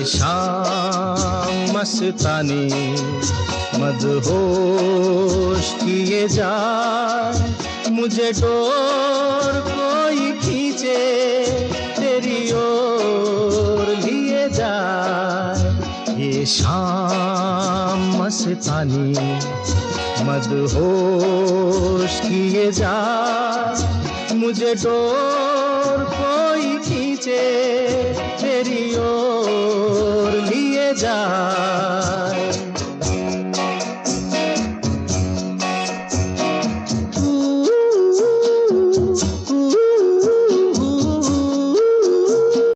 शाम मस्तानी मदहोश किए जाए, मुझे डोर कोई खींचे तेरी ओर लिए जाए। ये शाम मस्तानी मदहोश किए जाए, मुझे डोर कोई खींचे तेरी ओर लिए जाए।